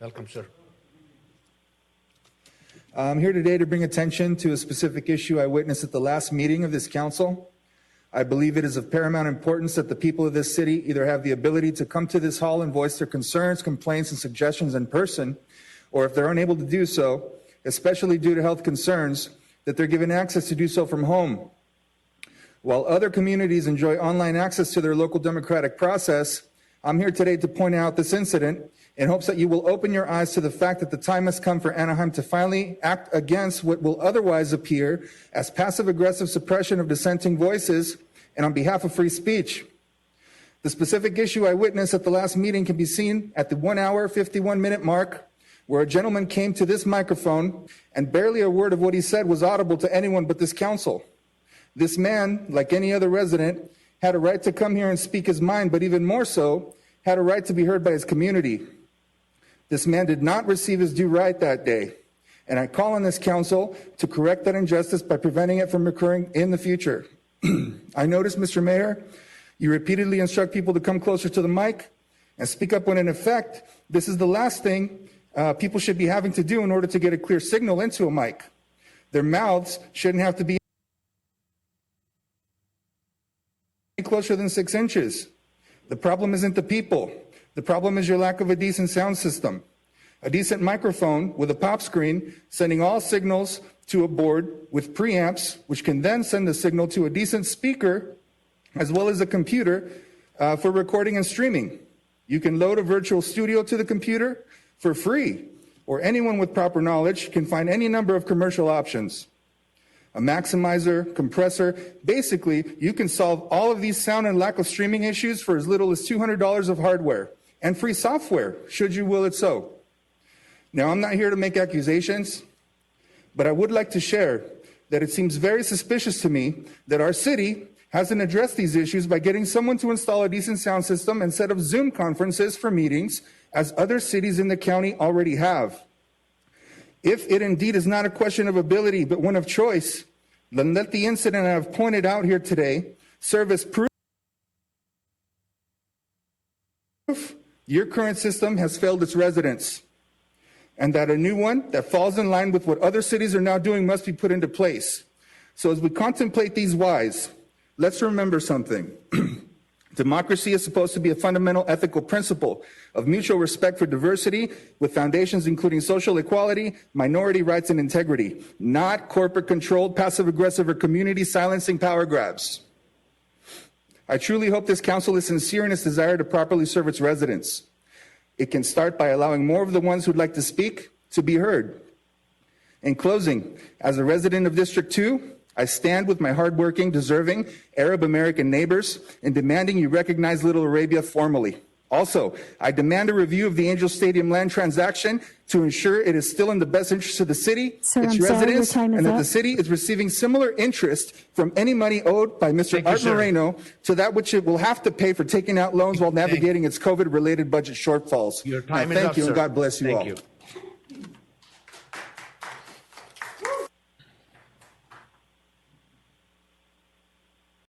Welcome, sir. I'm here today to bring attention to a specific issue I witnessed at the last meeting of this council. I believe it is of paramount importance that the people of this city either have the ability to come to this hall and voice their concerns, complaints, and suggestions in person, or if they're unable to do so, especially due to health concerns, that they're given access to do so from home. While other communities enjoy online access to their local democratic process, I'm here today to point out this incident in hopes that you will open your eyes to the fact that the time has come for Anaheim to finally act against what will otherwise appear as passive-aggressive suppression of dissenting voices and on behalf of free speech. The specific issue I witnessed at the last meeting can be seen at the 1 hour, 51-minute mark, where a gentleman came to this microphone and barely a word of what he said was audible to anyone but this council. This man, like any other resident, had a right to come here and speak his mind, but even more so, had a right to be heard by his community. This man did not receive his due right that day, and I call on this council to correct that injustice by preventing it from occurring in the future. I noticed, Mr. Mayor, you repeatedly instruct people to come closer to the mic and speak up when in effect, this is the last thing people should be having to do in order to get a clear signal into a mic. Their mouths shouldn't have to be closer than 6 inches. The problem isn't the people. The problem is your lack of a decent sound system. A decent microphone with a pop screen sending all signals to a board with preamps, which can then send the signal to a decent speaker as well as a computer for recording and streaming. You can load a virtual studio to the computer for free, or anyone with proper knowledge can find any number of commercial options. A maximizer, compressor, basically you can solve all of these sound and lack of streaming issues for as little as $200 of hardware and free software, should you will it so. Now, I'm not here to make accusations, but I would like to share that it seems very suspicious to me that our city hasn't addressed these issues by getting someone to install a decent sound system and set up Zoom conferences for meetings, as other cities in the county already have. If it indeed is not a question of ability, but one of choice, then let the incident I have pointed out here today serve as proof your current system has failed its residents, and that a new one that falls in line with what other cities are now doing must be put into place. So as we contemplate these whys, let's remember something. Democracy is supposed to be a fundamental ethical principle of mutual respect for diversity with foundations including social equality, minority rights, and integrity, not corporate-controlled, passive-aggressive, or community-silencing power grabs. I truly hope this council is sincere in its desire to properly serve its residents. It can start by allowing more of the ones who'd like to speak to be heard. In closing, as a resident of District 2, I stand with my hardworking, deserving Arab American neighbors in demanding you recognize Little Arabia formally. Also, I demand a review of the Angel Stadium land transaction to ensure it is still in the best interest of the city, its residents, and that the city is receiving similar interest from any money owed by Mr. Art Moreno to that which it will have to pay for taking out loans while navigating its COVID-related budget shortfalls. Your time is thank up, you, sir. and God bless you all. Thank you.